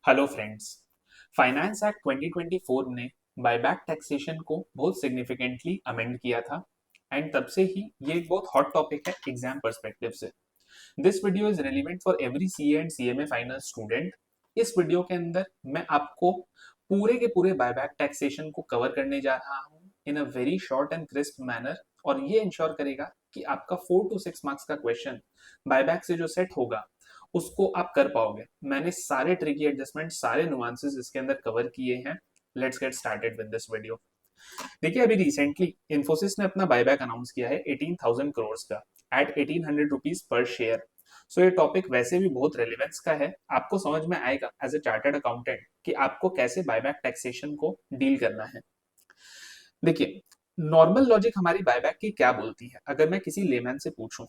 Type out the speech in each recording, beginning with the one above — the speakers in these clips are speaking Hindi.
Hello friends. फाइनेंस एक्ट 2024 ने बायबैक टैक्सेशन को बहुत सिग्निफिकेंटली अमेंड किया था एंड तब से ही ये एक बहुत हॉट टॉपिक है एग्जाम पर्सपेक्टिव से। This video is relevant for every CA and CMA final student. इस वीडियो के अंदर मैं आपको पूरे के पूरे बायबैक टैक्सेशन को कवर करने जा रहा हूँ in a very short and crisp manner, और ये इंश्योर करेगा कि आपका 4 to 6 मार्क्स का क्वेश्चन बायबैक से जो सेट होगा उसको आप कर पाओगे। मैंने सारे ट्रिकी एडजस्टमेंट, सारे नुआंसेस इसके अंदर कवर किए हैं। Let's get started with this video. देखिए, अभी रिसेंटली इन्फोसिस ने अपना बायबैक अनाउंस किया है 18,000 करोड़ का एट 1800 रुपीज पर शेयर। सो ये टॉपिक वैसे भी बहुत रेलिवेंस का है। आपको समझ में आएगा एज ए चार्टर्ड अकाउंटेंट कि आपको कैसे बायबैक टैक्सेशन को डील करना है। देखिए, नॉर्मल लॉजिक हमारी बायबैक की क्या बोलती है, अगर मैं किसी लेमैन से पूछूं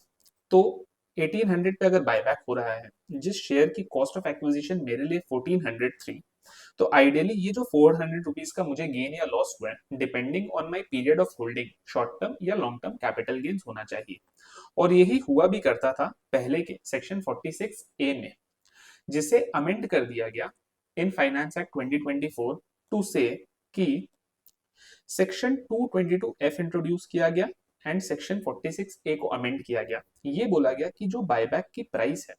तो 1800 पे अगर बायबैक हो रहा है, जिस शेयर की कॉस्ट ऑफ एक्विजिशन मेरे लिए 1400 थी, तो आइडियली ये जो 400 रुपीज का मुझे गेन या लॉस हुआ है, depending on my period of holding, short term या लॉन्ग टर्म कैपिटल गेन्स होना चाहिए। और यही हुआ भी करता था पहले के सेक्शन 46 ए में, जिसे अमेंड कर दिया गया इन फाइनेंस एक्ट 2024 टू से कि सेक्शन 222 एफ इंट्रोड्यूस किया गया एंड सेक्शन 46 ए को अमेंड किया गया। ये बोला गया कि जो बायबैक की प्राइस है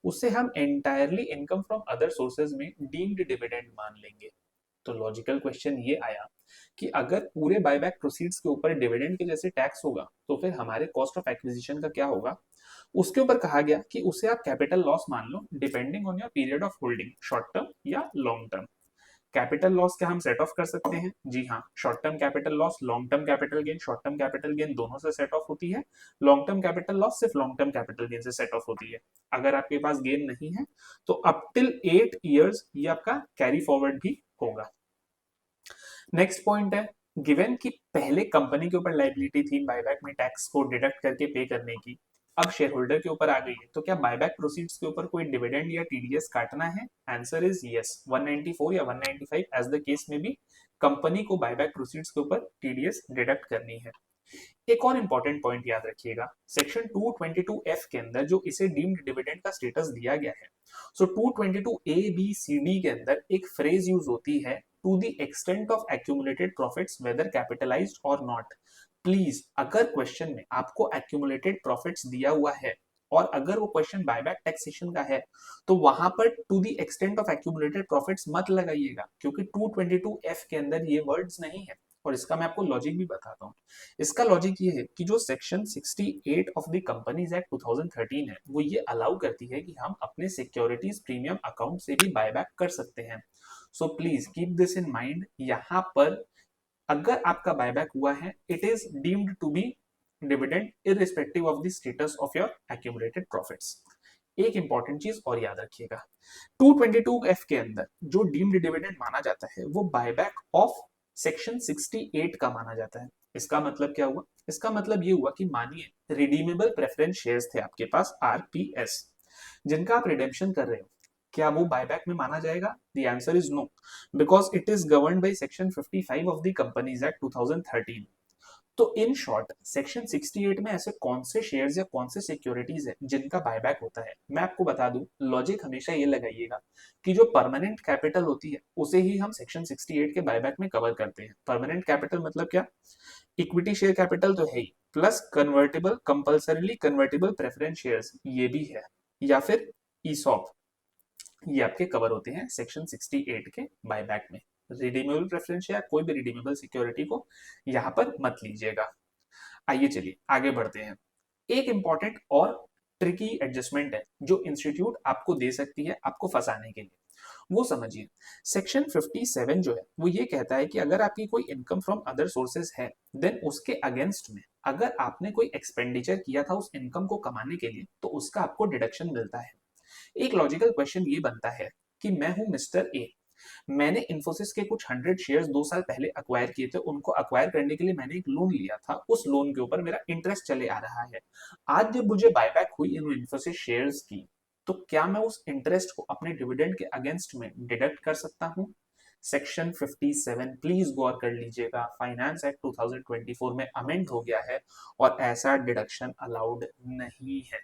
उसे हम entirely income from other sources में डीम्ड डिविडेंड मान लेंगे। तो लॉजिकल क्वेश्चन ये आया कि अगर पूरे बायबैक प्रोसीड्स के ऊपर डिविडेंड के जैसे टैक्स होगा तो फिर हमारे कॉस्ट ऑफ एक्विजिशन का क्या होगा। उसके ऊपर कहा गया कि उसे आप कैपिटल लॉस मान लो, depending on your period of holding, short term या लॉन्ग टर्म। कैपिटल लॉस क्या हम सेट ऑफ कर सकते हैं? जी हाँ, short term capital loss, long term capital gain, short term capital gain दोनों से सेट ऑफ होती है। लॉन्ग टर्म कैपिटल लॉस सिर्फ लॉन्ग टर्म कैपिटल गेन से सेट ऑफ होती है। अगर आपके पास गेन नहीं है तो अप टिल 8 years ये आपका कैरी फॉरवर्ड भी होगा। नेक्स्ट पॉइंट है, गिवन कि पहले कंपनी के ऊपर लाइबिलिटी थी बायबैक में टैक्स को डिडक्ट करके पे करने की, अब शेयर होल्डर के ऊपर आ गई है, तो क्या बायबैक प्रोसीड्स के ऊपर कोई डिविडेंड या टीडीएस काटना है? Answer is yes. 194 या 195 एज द केस में भी कंपनी को बायबैक प्रोसीड्स के ऊपर टीडीएस डिडक्ट करनी है। एक और इंपॉर्टेंट पॉइंट याद रखिएगा, सेक्शन 222 एफ के अंदर जो इसे डीम्ड डिविडेंड का स्टेटस दिया गया है, सो 222 ए बी सी डी के अंदर एक फ्रेज यूज होती है, to the extent of accumulated profits whether capitalised और नॉट। प्लीज, अगर क्वेश्चन में आपको एक्यूमुलेटेड प्रॉफिट्स दिया हुआ है और अगर वो क्वेश्चन बायबैक टैक्सेशन का है तो वहां पर to the extent of accumulated profits मत लगाइएगा, क्योंकि 222 एफ के अंदर ये वर्ड्स नहीं है। और इसका मैं आपको लॉजिक भी बताता हूँ। इसका लॉजिक ये है कि जो section 68 of the companies act 2013 है, वो ये अलाउ करती है कि हम अपने सिक्योरिटीज प्रीमियम अकाउंट से भी बायबैक कर सकते हैं। So please keep this in mind. यहाँ पर अगर आपका बायबैक हुआ है, it is deemed to be dividend irrespective of the status of your accumulated profits. एक इंपॉर्टेंट चीज और याद रखिएगा, 222 एफ के अंदर जो डीम्ड डिविडेंड माना जाता है वो बायबैक ऑफ सेक्शन 68 का माना जाता है। इसका मतलब क्या हुआ? इसका मतलब ये हुआ कि मानिए रिडीमेबल प्रेफरेंस शेयर्स थे आपके पास, आरपीएस, जिनका आप रिडेम्पशन कर रहे हो, क्या वो बायबैक में माना जाएगा? The answer is no, because it is governed by section 55 of the companies act 2013। तो इन शॉर्ट सेक्शन 68 में ऐसे कौन से शेयर्स या कौन से सिक्योरिटीज है जिनका बायबैक होता है? मैं आपको बता दूं, लॉजिक हमेशा ये लगाइएगा कि जो परमानेंट कैपिटल होती है उसे ही हम सेक्शन 68 के बायबैक में कवर करते हैं। परमानेंट कैपिटल मतलब क्या? इक्विटी शेयर कैपिटल तो है ही, plus convertible, compulsorily convertible preference shares ये भी है, या फिर ईसॉप, ये आपके कवर होते हैं सेक्शन 68 के बायबैक में। रिडीमेबल प्रेफरेंस या कोई भी रिडीमेबल सिक्योरिटी को यहां पर मत लीजिएगा। आइए चलिए आगे बढ़ते हैं। एक इंपॉर्टेंट और ट्रिकी एडजस्टमेंट है जो इंस्टीट्यूट आपको दे सकती है आपको फंसाने के लिए, वो समझिए। सेक्शन 57 जो है वो ये कहता है कि अगर आपकी कोई इनकम फ्रॉम अदर सोर्सेज है, देन उसके अगेंस्ट में अगर आपने कोई एक्सपेंडिचर किया था उस इनकम को कमाने के लिए तो उसका आपको डिडक्शन मिलता है। एक लॉजिकल क्वेश्चन ये बनता है कि मैं हूं मिस्टर ए, मैंने इन्फोसिस के कुछ 100 शेयर्स 2 साल पहले अक्वायर किए थे, उनको अक्वायर करने के लिए मैंने एक लोन लिया था, उस लोन के ऊपर मेरा इंटरेस्ट चले आ रहा है। आज जब मुझे बायबैक हुई इन इन्फोसिस शेयर्स की, तो क्या मैं उस इंटरेस्ट को अपने डिविडेंड के अगेंस्ट में डिडक्ट कर सकता हूं? सेक्शन 57 प्लीज गौर कर लीजिएगा, फाइनेंस एक्ट 2024 में अमेंड हो गया है और ऐसा डिडक्शन अलाउड नहीं है।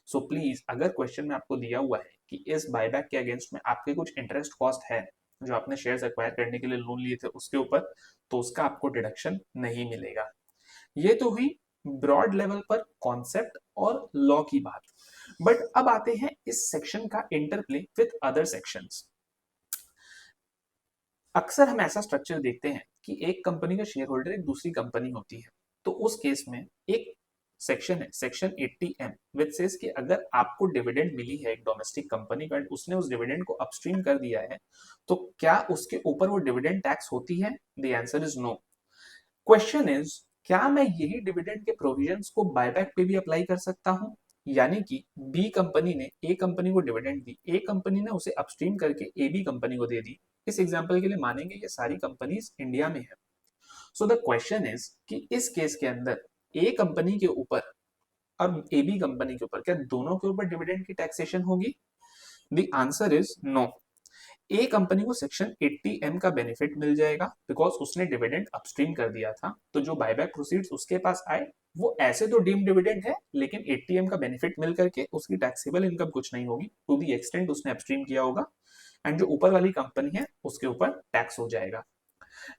सो प्लीज, अगर क्वेश्चन में आपको दिया हुआ है कि इस बायबैक के अगेंस्ट में आपके कुछ इंटरेस्ट कॉस्ट है जो आपने शेयर्स एक्वायर करने के लिए लोन लिए थे उसके ऊपर, तो उसका आपको डिडक्शन नहीं मिलेगा। ये तो हुई ब्रॉड लेवल पर कॉन्सेप्ट और लॉ की बात। बट अब आते हैं इस सेक्शन का इंटरप्ले विथ अदर सेक्शंस। अक्सर हम ऐसा स्ट्रक्चर देखते हैं कि एक कंपनी का शेयर होल्डर एक दूसरी कंपनी होती है, तो उस केस में एक सेक्शन है सेक्शन 80M विच सेज कि अगर आपको डिविडेंड मिली है एक डोमेस्टिक कंपनी का, उसने उस डिविडेंड को अपस्ट्रीम कर दिया है, तो क्या उसके ऊपर वो डिविडेंड टैक्स होती है? The answer is no. Question is, क्या मैं यही डिविडेंड के प्रोविजंस को बायबैक पे भी अप्लाई कर सकता हूं? यानी कि बी कंपनी ने ए कंपनी को डिविडेंड दी, ए कंपनी ने उसे अपस्ट्रीम करके ए बी कंपनी को दे दी। इस एग्जांपल के लिए मानेंगे ये सारी कंपनीज इंडिया में है। सो द क्वेश्चन इज कि इस केस के अंदर ए कंपनी के ऊपर और ए बी कंपनी के ऊपर क्या दोनों के ऊपर डिविडेंड की टैक्सेशन होगी? The answer is no. A company को सेक्शन 80M का बेनिफिट मिल जाएगा बिकॉज उसने डिविडेंड अपस्ट्रीम कर दिया था, तो जो बायबैक प्रोसीड्स उसके पास आए वो ऐसे तो डीम डिविडेंड है, लेकिन 80M का बेनिफिट मिल करके उसकी टैक्सेबल इनकम कुछ नहीं होगी टू दी एक्सटेंट उसने अपस्ट्रीम किया होगा, एंड जो ऊपर वाली कंपनी है उसके ऊपर टैक्स हो जाएगा।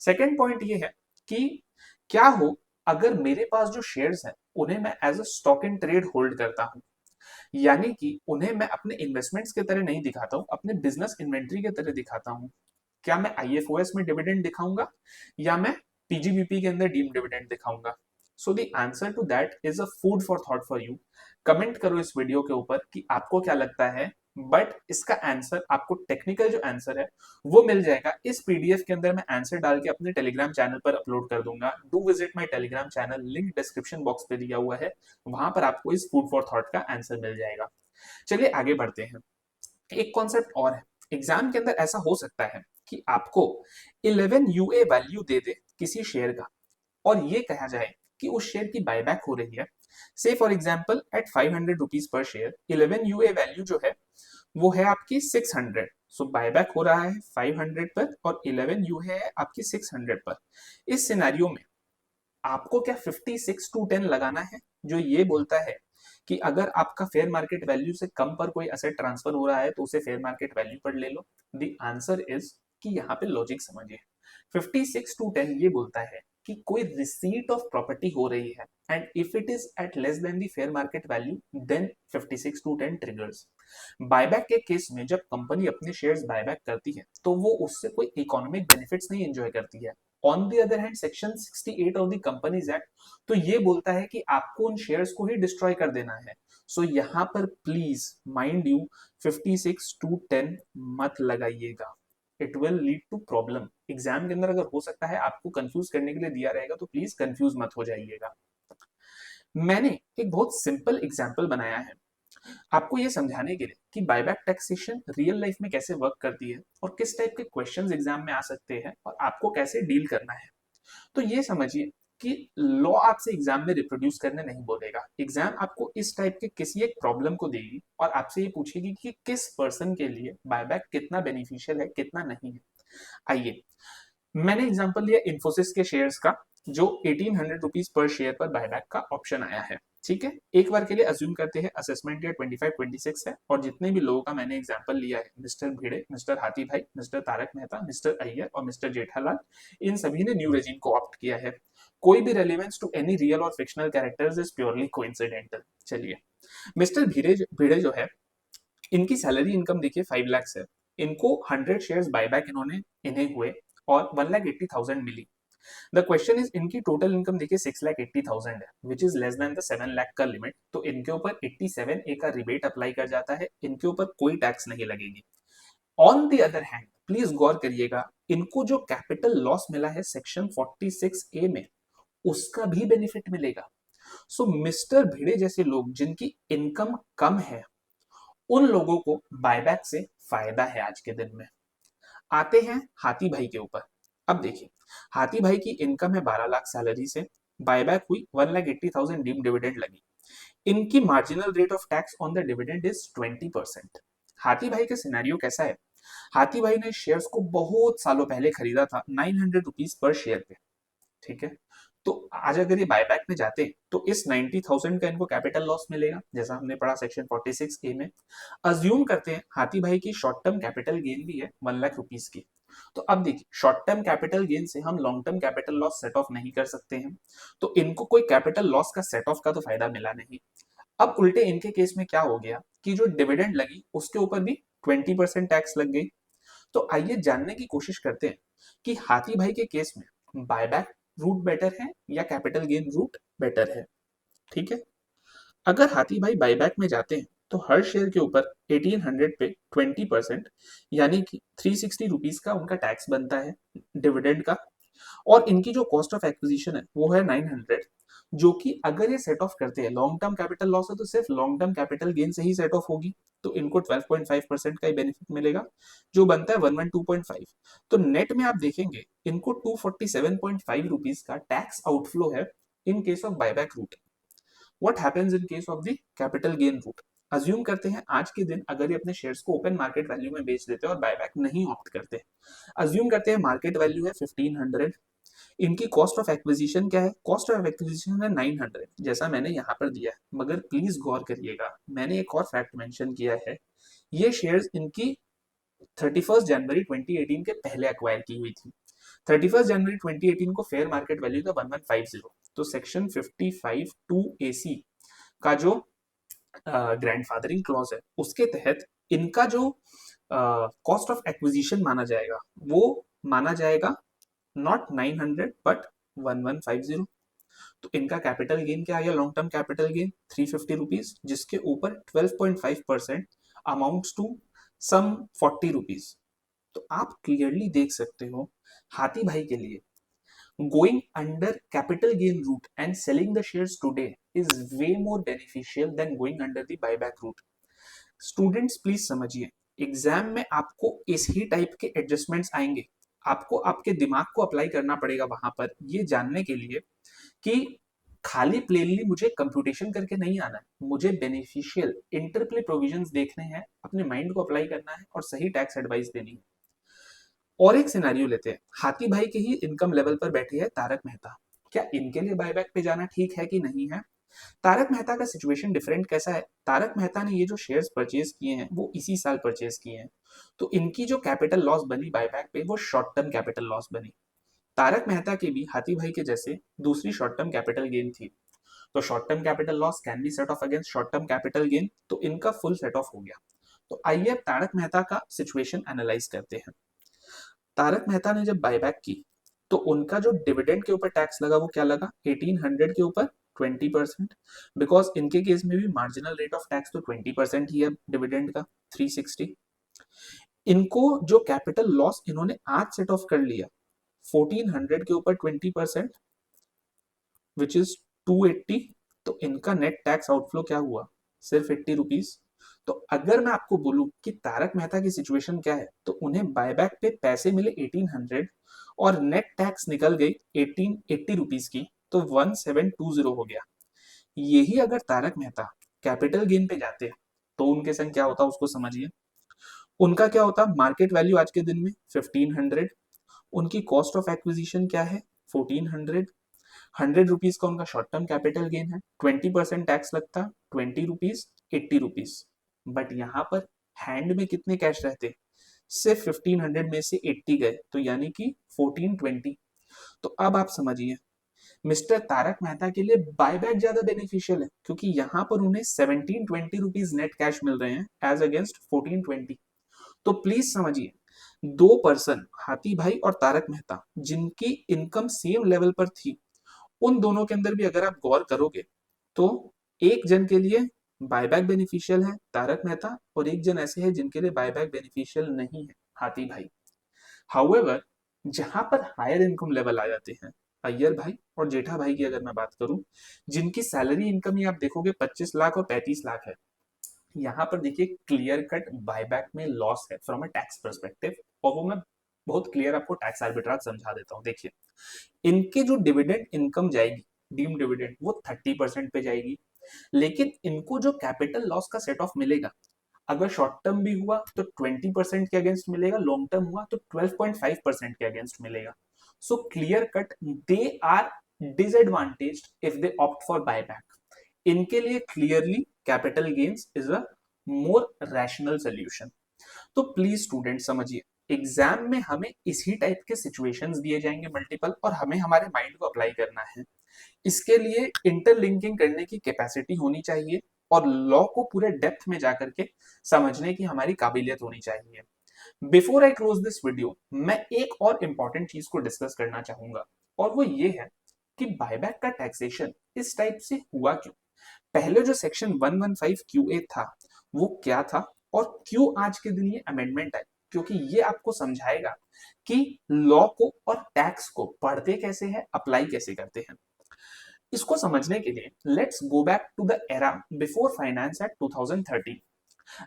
सेकेंड पॉइंट ये है कि क्या हो अगर मेरे पास जो शेयर्स हैं उन्हें मैं as a stock in trade hold करता हूं, यानी कि उन्हें मैं अपने इन्वेस्टमेंट्स के तरह नहीं दिखाता हूं, अपने बिजनेस इन्वेंट्री के तरह दिखाता हूं। क्या मैं आईएफओएस में डिविडेंड दिखाऊंगा या मैं पीजीबीपी के अंदर डीम डिविडेंड दिखाऊंगा? So the answer to that is a food for thought for you. Comment करो इस वीडियो के ऊपर कि आपको क्या लगता है, बट इसका आंसर आपको टेक्निकल जो आंसर है वो मिल जाएगा इस पीडीएफ के अंदर। मैं आंसर डाल के अपने टेलीग्राम चैनल पर अपलोड कर दूंगा। Do visit my Telegram channel, link description box पे दिया हुआ है, वहां पर आपको इस फूड फॉर थॉट का आंसर मिल जाएगा। चलिए आगे बढ़ते हैं। एक कॉन्सेप्ट और है, एग्जाम के अंदर ऐसा हो सकता है कि आपको 11 यूए वैल्यू दे दे किसी शेयर का और ये कहा जाए कि उस शेयर की बायबैक हो रही है, say for example at 500 rupees per share 11 यूए वैल्यू जो है वो है आपकी 600। सो बायबैक हो रहा है 500 पर और 11 यूए है आपकी 600 पर। इस सिनेरियो में आपको क्या 56 to 10 लगाना है, जो ये बोलता है कि अगर आपका फेयर मार्केट वैल्यू से कम पर कोई असेट ट्रांसफर हो रहा है तो उसे फेयर मार्केट वैल्यू पर ले लो? द आंसर इज कि यहाँ पे लॉजिक समझिए। 56 to 10 ये बोलता है कि कोई रिसीट ऑफ प्रॉपर्टी हो रही है and if it is at less than the fair market value then 56 to 10 triggers. Buyback के केस में जब कंपनी अपने शेयर्स बायबैक करती है तो वो उससे कोई इकोनॉमिक बेनिफिट्स नहीं एंजॉय करती है। On the other hand section 68 of the companies act तो ये बोलता है कि आपको उन शेयर्स को ही डिस्ट्रॉय कर देना है। सो यहाँ पर प्लीज माइंड यू 56 to 10 मत लगाइएगा, it will lead to problem. Exam के अंदर अगर हो सकता है आपको कंफ्यूज करने के लिए दिया रहेगा तो प्लीज कंफ्यूज मत हो जाइएगा। मैंने एक बहुत सिंपल एग्जाम्पल बनाया है आपको ये समझाने के लिए कि बायबैक टैक्सेशन रियल लाइफ में कैसे वर्क करती है और किस टाइप के क्वेश्चंस एग्जाम में आ सकते हैं और आपको कैसे डील करना है। तो ये समझिए कि लॉ आपसे एग्जाम में रिप्रोड्यूस करने नहीं बोलेगा, एग्जाम आपको इस टाइप के किसी एक प्रॉब्लम को देगी और आपसे ये पूछेगी कि किस पर्सन के लिए बायबैक कितना बेनिफिशियल है कितना नहीं है। आइए, मैंने एग्जांपल लिया इन्फोसिस के शेयर्स का जो 1800 रुपीज पर शेयर पर बायबैक का ऑप्शन आया है। ठीक है, एक बार के लिए अज्यूम करते हैं असेसमेंट ईयर 25-26 है और जितने भी लोगों का मैंने एग्जांपल लिया है, मिस्टर भिड़े, मिस्टर हाथी भाई, मिस्टर तारक मेहता, मिस्टर अय्यर और मिस्टर जेठालाल, इन सभी ने न्यू रेजिम को ऑप्ट किया है। कोई भी रेलेवेंस टू एनी रियल और fictional characters is purely coincidental. चलिए, मिस्टर भिड़े जो है इनकी सैलरी इनकम देखिए 5 लाख है, इनको 100 शेयर्स बायबैक इन्हें हुए और 1,80,000 मिली। द क्वेश्चन इज इनकी टोटल इनकम देखिए 6,80,000 है which is less than the 7 lakh का लिमिट, तो इनके ऊपर 87A का रिबेट अप्लाई कर जाता है, इनके ऊपर कोई टैक्स नहीं लगेगी। On the other hand please गौर करिएगा, इनको जो कैपिटल लॉस मिला है सेक्शन 46A में उसका भी बेनिफिट मिलेगा। सो मिस्टर भिड़े जैसे लोग जिनकी इनकम कम है उन लोगों को बायबैक से फायदा है आज के दिन में। आते हैं हाथी भाई के ऊपर। अब देखिए, हाथी भाई की इनकम है 12 लाख सैलरी से, बायबैक हुई 1,80,000 डीम डिविडेंड लगी, इनकी marginal rate of tax on the dividend is 20%। हाथी भाई का सिनेरियो कैसा है? हाथी भाई ने शेयर्स को बहुत सालों पहले खरीदा था 900 रुपीज पर शेयर पे। ठीक है, तो आज अगर ये बायबैक में जाते हैं तो इस 90,000 का इनको कैपिटल लॉस मिलेगा, जैसा हमने पढ़ा सेक्शन 46A में। अज्यूम करते हैं हाथी भाई की शॉर्ट टर्म कैपिटल गेन भी है 1 लाख रुपीस की। तो अब देखिए, शॉर्ट टर्म कैपिटल गेन से हम long term capital loss set of नहीं कर सकते हैं, तो इनको कोई कैपिटल लॉस का सेट ऑफ का तो फायदा मिला नहीं। अब उल्टे इनके केस में क्या हो गया कि जो डिविडेंड लगी उसके ऊपर भी 20% टैक्स लग गई। तो आइए जानने की कोशिश करते हैं कि हाथी भाई के केस में बायबैक रूट बेटर है या कैपिटल गेन रूट बेटर है। ठीक है, अगर हाथी भाई बायबैक में जाते हैं तो हर शेयर के ऊपर 1800 पे 20% यानी कि 360 रुपीज का उनका टैक्स बनता है डिविडेंड का। और इनकी जो कॉस्ट ऑफ एक्विजिशन है वो है 900, जो कि अगर ये सेट ऑफ करते हैं, लॉन्ग टर्म कैपिटल लॉस है तो सिर्फ लॉन्ग टर्म कैपिटल गेन से ही सेट ऑफ होगी, तो इनको 12.5% का ही बेनिफिट मिलेगा, जो बनता है 112.5। तो नेट में आप देखेंगे इनको 247.5 रुपीज का टैक्स आउटफ्लो है in case of buyback route. What happens in case of the capital gain route? Assume करते हैं आज के दिन अगर ये अपने शेयर्स को ओपन मार्केट वैल्यू में बेच देते हैं और बायबैक नहीं ऑप्ट करते। अज्यूम करते हैं मार्केट वैल्यू है 1500, इनकी कॉस्ट ऑफ एक्विजिशन क्या है? कॉस्ट ऑफ एक्विजिशन है 900, जैसा मैंने यहाँ पर दिया है। मगर प्लीज गौर करिएगा, मैंने एक और फैक्ट मेंशन किया है, ये शेयर्स इनकी 31 जनवरी 2018 के पहले एक्वायर की हुई थी। 31 जनवरी 2018 को फेयर मार्केट वैल्यू था 1150। तो सेक्शन 55(2)(AC का जो ग्रैंडफादरिंग क्लॉज है उसके तहत इनका जो कॉस्ट ऑफ एक्विजिशन माना जाएगा वो माना जाएगा नॉट 900 बट 1150। तो इनका कैपिटल गेन क्या है? Long term capital gain 350 rupees, जिसके ऊपर 12.5% अमाउंट्स टू सम 40 रुपीज। तो आप क्लियरली देख सकते हो हाथी भाई के लिए going under capital gain route and selling the shares today is way more beneficial than going under the buyback route. Students please समझिए, एग्जाम में आपको इस ही टाइप के एडजस्टमेंट्स आएंगे, आपको आपके दिमाग को अप्लाई करना पड़ेगा वहां पर ये जानने के लिए कि खाली प्लेनली मुझे कंप्यूटेशन करके नहीं आना है, मुझे बेनिफिशियल इंटरप्ले प्रोविजंस देखने हैं, अपने माइंड को अप्लाई करना है और सही टैक्स एडवाइस देनी है। और एक सिनेरियो लेते हैं, हाथी भाई के ही इनकम लेवल पर बैठे हैं तारक मेहता। क्या इनके लिए बायबैक पे जाना ठीक है कि नहीं है? तारक मेहता का सिचुएशन डिफरेंट कैसा है? तारक मेहता ने ये जो शेयर्स परचेज किए हैं वो इसी साल परचेज किए हैं, तो इनकी जो कैपिटल लॉस बनी बायबैक पे वो शॉर्ट टर्म कैपिटल लॉस बनी। तारक मेहता के भी हाथी भाई के जैसे दूसरी शॉर्ट टर्म कैपिटल गेन थी, तो short term capital loss can be set of against short term capital gain, तो इनका फुल सेट ऑफ हो गया। तो आइए अब तारक मेहता का सिचुएशन एनालाइज करते हैं। तारक मेहता ने जब बायबैक की तो उनका जो डिविडेंड के ऊपर टैक्स लगा वो क्या लगा? 1800 के ऊपर 20%, बिकॉज इनके केस में भी मार्जिनल रेट ऑफ टैक्स तो 20% ही है डिविडेंड का, 360। इनको जो कैपिटल लॉस इन्होंने आज सेट ऑफ कर लिया 1400 के ऊपर 20% विच इज 280, तो इनका नेट टैक्स आउटफ्लो क्या हुआ? सिर्फ 80 रुपीज। तो अगर मैं आपको बोलूं कि तारक मेहता की सिचुएशन क्या है, तो उन्हें बायबैक पे पैसे मिले 1800 और नेट टैक्स निकल गई 1880 रुपीज की, तो 1720 हो गया। यही अगर तारक मेहता कैपिटल गेन पे जाते तो उनके संग क्या होता उसको समझिए। उनका क्या होता? मार्केट वैल्यू आज के दिन में 1500, उनकी कॉस्ट ऑफ एक्विजिशन क्या है? 1400, 100 रुपीज का उनका शॉर्ट टर्म कैपिटल गेन है, 20% टैक्स लगता 20 रुपीज, 80 रुपीज। बट यहाँ पर हैंड में कितने कैश रहते? सिर्फ 1500 में से 80 गए, तो यानी कि 1420। तो अब आप समझिए मिस्टर तारक मेहता के लिए बायबैक ज्यादा बेनिफिशियल है, क्योंकि यहाँ पर उन्हें 1720 रुपीज नेट कैश मिल रहे हैं एज अगेंस्ट 1420। तो प्लीज समझिए, दो पर्सन हाथी भाई और तारक मेहता जिनकी इनकम सेम लेवल पर थी, उन दोनों के अंदर भी अगर आप गौर करोगे तो एक जन के लिए बायबैक बेनिफिशियल है तारक मेहता, और एक जन ऐसे है जिनके लिए बायबैक बेनिफिशियल नहीं है हाथी भाई। हाउएवर जहां पर हायर इनकम लेवल आ जाते हैं, अय्यर भाई और जेठा भाई की अगर मैं बात करूं, जिनकी सैलरी इनकम ही आप देखोगे 25 लाख और 35 लाख है, यहाँ पर देखिए क्लियर कट बायबैक में लॉस है फ्रॉम अ टैक्स पर्सपेक्टिव, और वो मैं बहुत क्लियर आपको टैक्स आर्बिट्राज समझा देता हूँ। देखिए इनके जो डिविडेंड इनकम जाएगी, डीम डिविडेंड, वो 30% पे जाएगी, लेकिन इनको जो कैपिटल लॉस का सेट ऑफ मिलेगा, अगर शॉर्ट टर्म भी हुआ तो 20% के अगेंस्ट मिलेगा, लॉन्ग टर्म हुआ तो 12.5% के अगेंस्ट मिलेगा। So clear cut they are disadvantaged if they opt for buyback. इनके लिए clearly capital gains is a more rational solution. तो प्लीज स्टूडेंट समझिए, एग्जाम में हमें इसी टाइप के सिचुएशंस दिए जाएंगे मल्टीपल, और हमें हमारे माइंड को अप्लाई करना है. इसके लिए इंटरलिंकिंग करने की कैपेसिटी होनी चाहिए और लॉ को पूरे डेप्थ में जाकर के समझने की हमारी काबिलियत होनी चाहिए. Before I close this video, मैं एक और इंपॉर्टेंट चीज को डिस्कस करना चाहूंगा, और वो ये है कि बायबैक का टैक्सेशन इस टाइप से हुआ क्यों. पहले जो सेक्शन 115 QA था वो क्या था, और क्यों आज के दिन ये अमेंडमेंट है, क्योंकि ये आपको समझाएगा कि लॉ को और टैक्स को पढ़ते कैसे हैं, अप्लाई कैसे करते हैं. इसको समझने के लिए let's go back to the era before finance act 2013.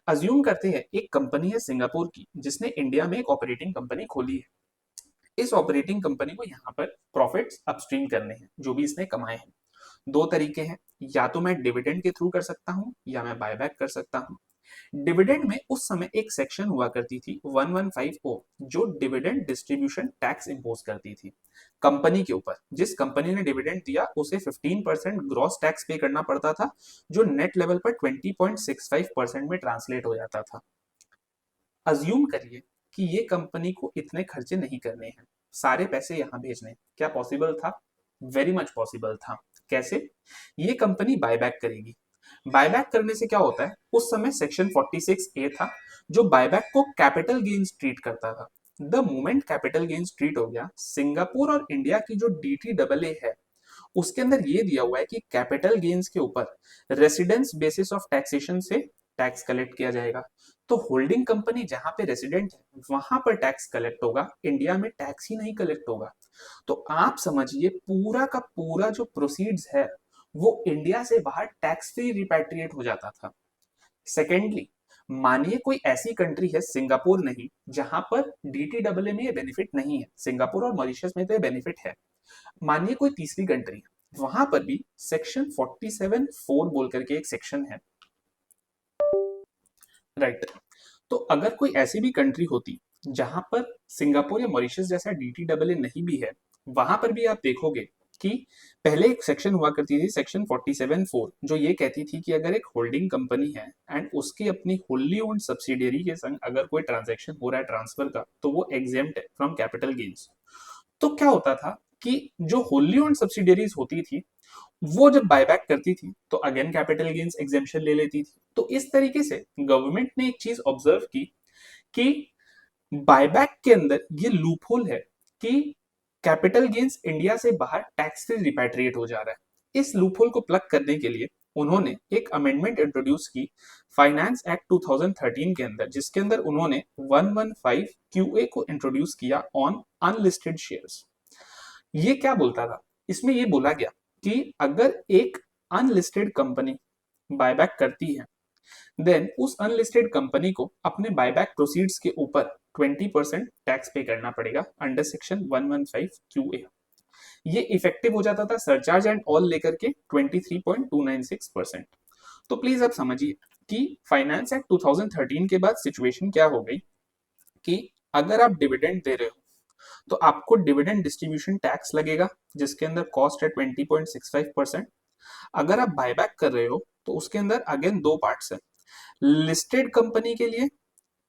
Assume करते हैं एक कंपनी है सिंगापुर की जिसने इंडिया में एक ऑपरेटिंग कंपनी खोली है. इस ऑपरेटिंग कंपनी को यहाँ पर प्रॉफिट्स अपस्ट्रीम करने हैं जो भी इसने कमाए हैं. दो तरीके हैं, या तो मैं डिविडेंड के थ्रू कर सकता हूं या मैं बायबैक कर सकता हूं. डिविडेंड में उस समय एक सेक्शन हुआ करती थी 115O, जो डिविडेंड डिस्ट्रीब्यूशन टैक्स इंपोज करती थी कंपनी के ऊपर. जिस कंपनी ने डिविडेंड दिया उसे 15% ग्रॉस टैक्स पे करना पड़ता था, जो नेट लेवल पर 20.65% में ट्रांसलेट हो जाता था. अज्यूम करिए कि ये कंपनी को इतने खर्चे नहीं करने हैं, सारे पैसे यहाँ भेजने. क्या पॉसिबल था? वेरी मच पॉसिबल था. कैसे? ये कंपनी बायबैक करेगी. बायबैक करने से क्या होता है, उस समय सेक्शन 46A था जो बायबैक को कैपिटल गेन्स ट्रीट करता था. The moment capital gains treat हो गया, सिंगापुर और इंडिया की जो DTAA है उसके अंदर ये दिया हुआ है कि कैपिटल गेन्स के ऊपर रेसिडेंस बेसिस ऑफ टैक्सेशन से टैक्स कलेक्ट किया जाएगा. तो होल्डिंग कंपनी जहां पे रेसिडेंट है वहां पर टैक्स कलेक्ट होगा, इंडिया में टैक्स ही नहीं कलेक्ट होगा. तो आप समझिए पूरा का पूरा जो प्रोसीड्स है वो इंडिया से बाहर टैक्स फ्री रिपैट्रिएट हो जाता था. सेकेंडली, मानिए कोई ऐसी कंट्री है, सिंगापुर नहीं, जहां पर DTAA में ये बेनिफिट नहीं है. सिंगापुर और मॉरिशस में तो ये बेनिफिट है. मानिए कोई तीसरी कंट्री है, वहां पर भी सेक्शन 47(4) बोल करके एक सेक्शन है, राइट. तो अगर कोई ऐसी भी कंट्री होती जहां पर सिंगापुर या मॉरिशस जैसा DTAA नहीं भी है, वहां पर भी आप देखोगे कि पहले एक सेक्शन हुआ करती थी सेक्शन 47(4), जो ये कहती थी कि अगर एक होल्डिंग कंपनी है एंड उसकी अपनी होल्ली ओन्ड सब्सिडियरी के संग अगर कोई ट्रांजैक्शन हो रहा है ट्रांसफर का, तो वो एग्जेम्प्ट है फ्रॉम कैपिटल गेन्स. तो क्या होता था कि जो होल्ली ओन्ड सब्सिडियरीज होती थी वो जब बायबैक करती थी तो अगेन कैपिटल गेन्स एग्जेम्पशन ले लेती थी. तो इस तरीके से गवर्नमेंट ने एक चीज ऑब्जर्व की कि बायबैक के अंदर ये लूपहोल है कि कैपिटल गेन्स इंडिया से बाहर टैक्स फ्री रिपैट्रिएट हो जा रहा है. इस लूपहोल को प्लग करने के लिए उन्होंने एक अमेंडमेंट इंट्रोड्यूस की फाइनेंस एक्ट 2013 के अंदर, जिसके अंदर उन्होंने 115 QA को इंट्रोड्यूस किया ऑन अनलिस्टेड शेयर्स. ये क्या बोलता था? इसमें ये बोला गया कि अगर एक अनलिस्टेड कंपनी बायबैक करती है देन उस अनलिस्टेड कंपनी को अपने बायबैक प्रोसीड्स के ऊपर 20% टैक्स पे करना पड़ेगा अंडर सेक्शन 115 QA. ये इफेक्टिव हो जाता था सरचार्ज एंड ऑल लेकर के 23.296%. तो प्लीज आप समझिए कि फाइनेंस एक्ट 2013 के बाद सिचुएशन क्या हो गई कि अगर आप डिविडेंड दे रहे हो तो आपको डिविडेंड डिस्ट्रीब्यूशन टैक्स लगेगा जिसके अंदर कॉस्ट है 20.65%. अगर आप बायबैक कर रहे हो तो उसके अंदर अगेन दो पार्ट्स है. लिस्टेड कंपनी के लिए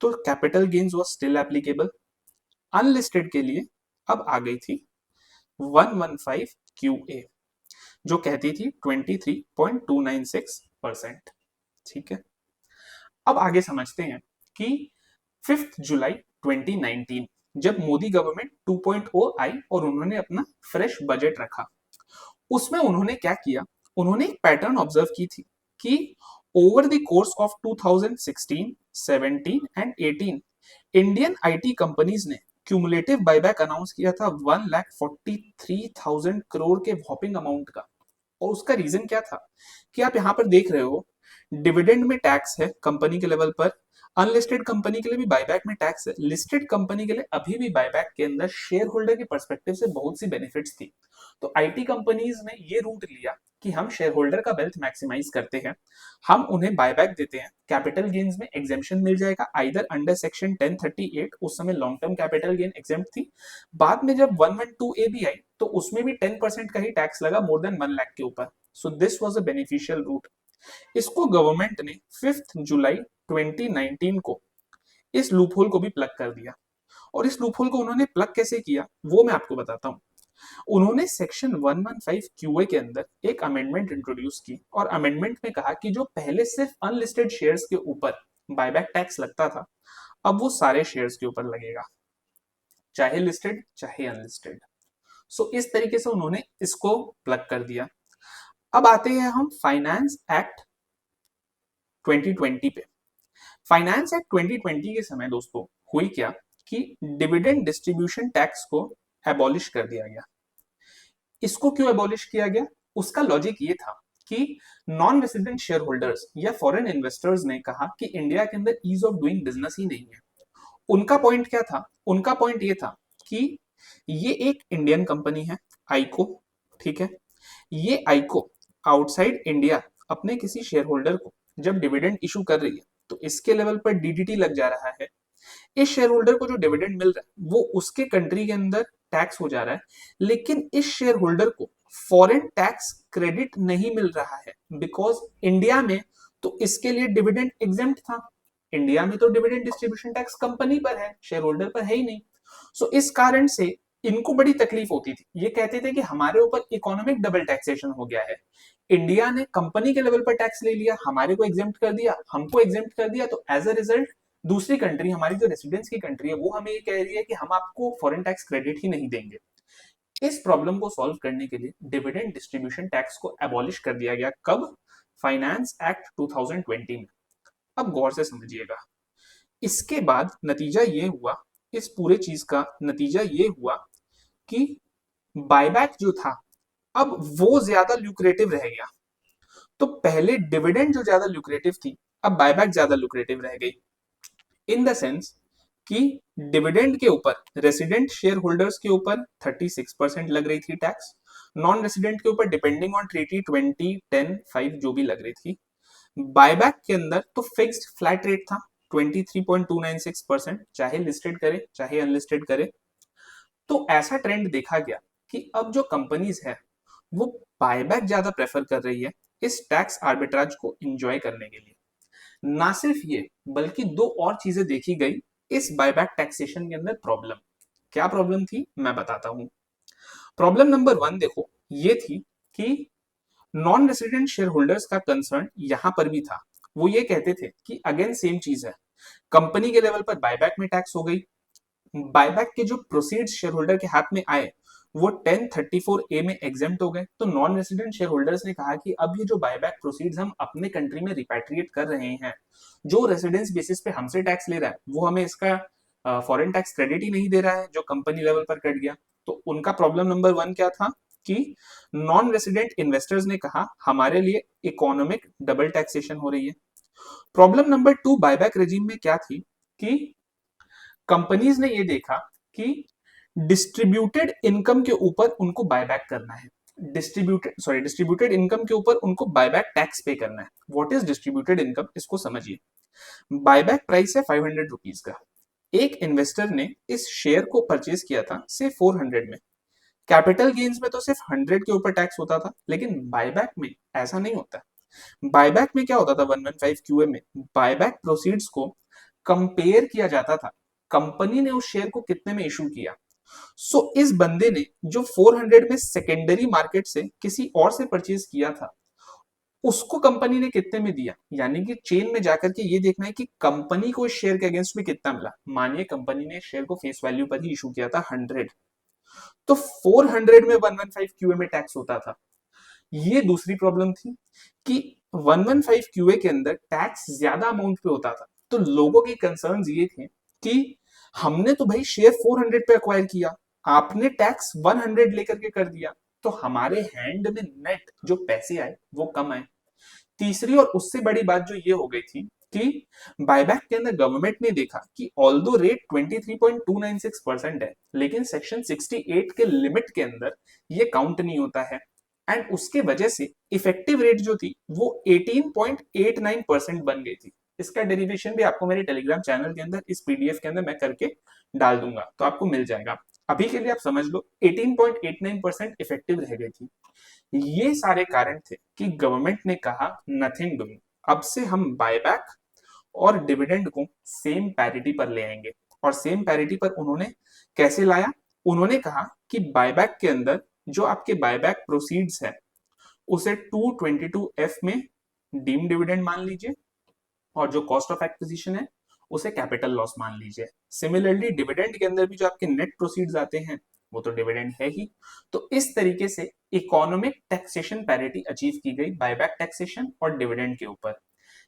तो capital gains was still applicable, unlisted के लिए अब आ गई थी 115 QA जो कहती थी 23.296%. ठीक है, अब आगे समझते हैं कि 5 जुलाई 2019 जब मोदी गवर्नमेंट 2.0 आई और उन्होंने अपना फ्रेश बजट रखा, उसमें उन्होंने क्या किया, उन्होंने एक पैटर्न ऑब्जर्व की थी कि over the course of 2016, 17 and 18 Indian IT companies ने क्यूमुलेटिव बायबैक अनाउंस किया था 1,43,000 करोड़ के वॉपिंग अमाउंट का. और उसका रीजन क्या था कि आप यहाँ पर देख रहे हो डिविडेंड में टैक्स है कंपनी के लेवल पर, अनलिस्टेड कंपनी के लिए भी बायबैक में टैक्स है, लिस्टेड कंपनी के लिए अभी भी बायबैक के अंदर शेयर होल्डर के पर्सपेक्टिव से बहुत सी बेनिफिट्स थी. तो IT कंपनीज ने ये रूट लिया कि हम शेयर होल्डर का वेल्थ मैक्सिमाइज करते हैं, हम उन्हें बायबैक देते हैं, कैपिटल गेन्स में एग्जेम्पशन मिल जाएगा आइदर अंडर सेक्शन 1038, उस समय long term capital gain exempt थी। बाद में जब 112A भी आई तो उसमें भी 10% का ही टैक्स लगा मोर देन 1 लाख के ऊपर। So this was a beneficial route. इसको गवर्नमेंट ने 5 जुलाई 2019 को इस लूपहोल को भी प्लग कर दिया। और इस लूपहोल को उन्होंने प्लग कैसे किया वो मैं आपको बताता हूं। उन्होंने सेक्शन 115 क्यूए के अंदर एक अमेंडमेंट इंट्रोड्यूस की और अमेंडमेंट में कहा कि जो पहले सिर्फ अनलिस्टेड शेयर्स के ऊपर बायबैक टैक्स लगता था, अब वो सारे शेयर्स के ऊपर लगेगा, चाहे लिस्टेड चाहे अनलिस्टेड। सो इस तरीके से उन्होंने इसको प्लग कर दिया। अब आते हैं हम फाइनेंस एक्ट 2020 पे। फाइनेंस एक्ट 2020 के समय दोस्तों हुई क्या कि डिविडेंड डिस्ट्रीब्यूशन टैक्स को एबॉलिश कर दिया गया। इसको क्यों एबॉलिश किया गया? उसका लॉजिक ये था कि नॉन रेसिडेंट शेयर होल्डर्स या फॉरेन इन्वेस्टर्स ने कहा कि इंडिया के अंदर ईज ऑफ डूइंग बिजनेस ही नहीं है। उनका पॉइंट क्या था? उनका पॉइंट ये था कि ये एक इंडियन कंपनी है आईको, ठीक है, ये आईको आउटसाइड इंडिया अपने किसी शेयर होल्डर को जब डिविडेंड इशू कर रही है तो इसके लेवल पर डीडीटी लग जा रहा है। इस शेयर होल्डर को जो डिविडेंड मिल रहा है वो उसके कंट्री के अंदर टैक्स हो जा रहा है, लेकिन इस शेयर होल्डर को फॉरेन टैक्स क्रेडिट नहीं मिल रहा है बिकॉज इंडिया में तो इसके लिए डिविडेंड एग्जेम्प्ट था। इंडिया में तो डिविडेंड डिस्ट्रीब्यूशन टैक्स कंपनी पर है, शेयर होल्डर पर है ही नहीं। सो इस कारण से इनको बड़ी तकलीफ होती थी। ये कहते थे कि हमारे ऊपर इकोनॉमिक डबल टैक्सेशन हो गया है। इंडिया ने कंपनी के लेवल पर टैक्स ले लिया, हमारे को एग्जेम्प्ट कर दिया, हमको एग्जेम्प्ट कर दिया, तो एज अ रिजल्ट दूसरी कंट्री, हमारी जो रेसिडेंस की कंट्री है, वो हमें ये कह रही है कि हम आपको फॉरेन टैक्स क्रेडिट ही नहीं देंगे। इस प्रॉब्लम को सॉल्व करने के लिए डिविडेंड डिस्ट्रीब्यूशन टैक्स को एबॉलिश कर दिया गया। कब? फाइनेंस एक्ट 2020 में। अब गौर से समझिएगा, इसके बाद नतीजा ये हुआ, इस पूरे चीज का नतीजा ये हुआ कि बायबैक जो था अब वो ज्यादा ल्यूक्रेटिव रह गया। तो पहले डिविडेंड जो ज्यादा ल्यूक्रेटिव थी, अब बायबैक ज्यादा ल्यूक्रेटिव रह गई। इन द सेंस कि डिविडेंड के ऊपर रेसिडेंट शेयर होल्डर्स के ऊपर 36% लग रही थी टैक्स, नॉन रेसिडेंट के ऊपर डिपेंडिंग ऑन ट्रीटी 20, 10, 5 जो भी लग रही थी। बायबैक के अंदर तो फिक्स्ड फ्लैट रेट था 23.296%, चाहे लिस्टेड करे चाहे अनलिस्टेड करे। तो ऐसा ट्रेंड देखा गया कि अब जो कंपनीज है वो बायबैक ज्यादा प्रेफर कर रही है इस टैक्स आर्बिट्राज को एंजॉय करने के लिए। ना सिर्फ ये बल्कि दो और चीजें देखी गई इस बायबैक टैक्सेशन के अंदर। प्रॉब्लम क्या प्रॉब्लम थी मैं बताता हूं। प्रॉब्लम नंबर 1 देखो ये थी कि नॉन रेसिडेंट शेयर होल्डर्स का कंसर्न यहां पर भी था। वो ये कहते थे कि अगेन सेम चीज है, कंपनी के लेवल पर बायबैक में टैक्स हो गई, बायबैक के जो प्रोसीड्स शेयर होल्डर के हाथ में आए वो 1034A में एग्जेम्प्ट हो गए। तो नॉन रेसिडेंट शेयर होल्डर्स ने कहा कि अब ये जो बायबैक प्रोसीड्स हम अपने कंट्री में रिपैट्रिएट कर रहे हैं, जो रेसिडेंस बेसिस पे हमसे टैक्स ले रहा है वो हमें इसका फॉरेन टैक्स क्रेडिट ही नहीं दे रहा है जो कंपनी लेवल पर कट गया। तो उनका प्रॉब्लम नंबर 1 क्या था कि नॉन रेसिडेंट इन्वेस्टर्स ने कहा हमारे लिए इकोनॉमिक डबल टैक्सेशन हो रही है। प्रॉब्लम नंबर 2 बायबैक रेजिम में क्या थी कि कंपनीज ने ये देखा कि डिस्ट्रीब्यूटेड इनकम के ऊपर उनको बायबैक करना है, डिस्ट्रीब्यूटेड इनकम के ऊपर उनको बायबैक टैक्स पे करना है। What is distributed income? इसको समझिए। बायबैक प्राइस है 500 रुपीज का। एक इन्वेस्टर ने इस शेयर को परचेज किया था से 400 में। कैपिटल गेन्स में तो सिर्फ 100 के ऊपर टैक्स होता था, लेकिन बायबैक में ऐसा नहीं होता। बायबैक में क्या होता था? 115 क्यूए में बायबैक प्रोसीड्स को कंपेयर किया जाता था कंपनी ने उस शेयर को कितने में इशू किया। सो इस बंदे ने जो 400 में सेकेंडरी मार्केट से किसी और से परचेज किया था उसको कंपनी ने कितने में दिया, यानी कि चेन में जाकर के ये देखना है कि कंपनी को इस शेयर के अगेंस्ट में कितना मिला। मानिए कंपनी ने शेयर को फेस वैल्यू पर ही इशू किया था 100, तो 400 में 115 क्यूए में टैक्स होता था। ये दूसरी प्रॉब्लम थी कि 115 क्यूए के अंदर टैक्स ज्यादा अमाउंट पे होता था। तो लोगों के कंसर्न्स ये थे कि हमने तो भाई शेयर 400 पे अक्वायर किया, आपने टैक्स 100 लेकर के कर दिया, तो हमारे हैंड में नेट जो पैसे आए वो कम आए। तीसरी और उससे बड़ी बात जो ये हो गई थी कि बायबैक के अंदर गवर्नमेंट ने देखा कि ऑल्दो रेट 23.296% है, लेकिन सेक्शन 68 के लिमिट के अंदर ये काउंट नहीं होता है। एंड उसके वजह से इफेक्टिव रेट जो थी वो 18.89% बन गई थी। इसका डेरिवेशन भी आपको मेरे टेलीग्राम चैनल के अंदर इस पीडीएफ के अंदर मैं करके डाल दूंगा, तो आपको मिल जाएगा। अभी के लिए आप समझ लो 18.89% इफेक्टिव रह गई थी। ये सारे कारण थे कि गवर्नमेंट ने कहा नथिंग डूइंग, अब से हम बायबैक और डिविडेंड को सेम पैरिटी पर ले आएंगे। और सेम पैरिटी पर उन्होंने कैसे लाया? उन्होंने कहा कि बायबैक के अंदर जो आपके बायबैक प्रोसीड्स है उसे 222F में डीम डिविडेंड मान लीजिए, और जो कॉस्ट ऑफ एक्विजिशन है उसे कैपिटल लॉस मान लीजिए। सिमिलरली डिविडेंड के अंदर भी जो आपके नेट प्रोसीड्स आते हैं वो तो डिविडेंड है ही। तो इस तरीके से इकोनॉमिक टैक्सेशन पैरिटी अचीव की गई बायबैक टैक्सेशन और डिविडेंड के ऊपर।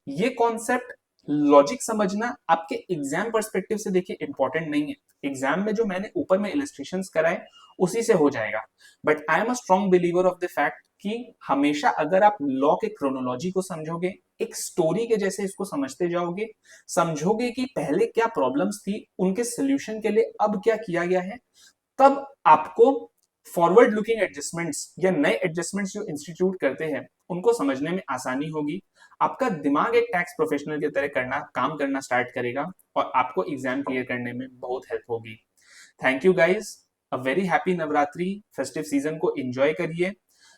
ये कॉन्सेप्ट लॉजिक समझना आपके एग्जाम पर्सपेक्टिव से देखिए इंपॉर्टेंट नहीं है, एग्जाम में जो मैंने ऊपर में इलस्ट्रेशंस कराए उसी से हो जाएगा, but I am a strong believer of the fact कि हमेशा अगर आप लॉ के क्रोनोलॉजी को समझोगे, एक स्टोरी के जैसे इसको समझते जाओगे, समझोगे कि पहले क्या प्रॉब्लम्स थी, उनके सोल्यूशन के लिए अब क्या किया गया है, तब आपको फॉरवर्ड लुकिंग एडजस्टमेंट्स या नए एडजस्टमेंट्स जो इंस्टीट्यूट करते हैं उनको समझने में आसानी होगी। आपका दिमाग एक टैक्स प्रोफेशनल की तरह काम करना स्टार्ट करेगा और आपको एग्जाम क्लियर करने में बहुत हेल्प होगी। Thank you guys, a very happy Navratri, festive season को एंजॉय करिए,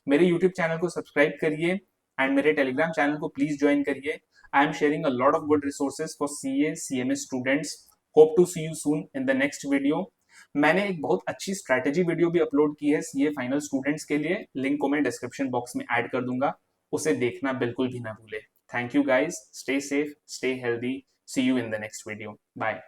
मेरे यूट्यूब चैनल को सब्सक्राइब करिए एंड मेरे टेलीग्राम चैनल को प्लीज ज्वाइन करिए। I am sharing a lot of good resources for CA CMA students. Hope to see you soon in the next video. मैंने एक बहुत अच्छी स्ट्रैटेजी वीडियो भी अपलोड की है सीए फाइनल स्टूडेंट्स के लिए, लिंक को मैं डिस्क्रिप्शन बॉक्स में ऐड कर दूंगा, उसे देखना बिल्कुल भी ना भूले। Thank you guys, stay safe, stay healthy, see you in the next video, bye.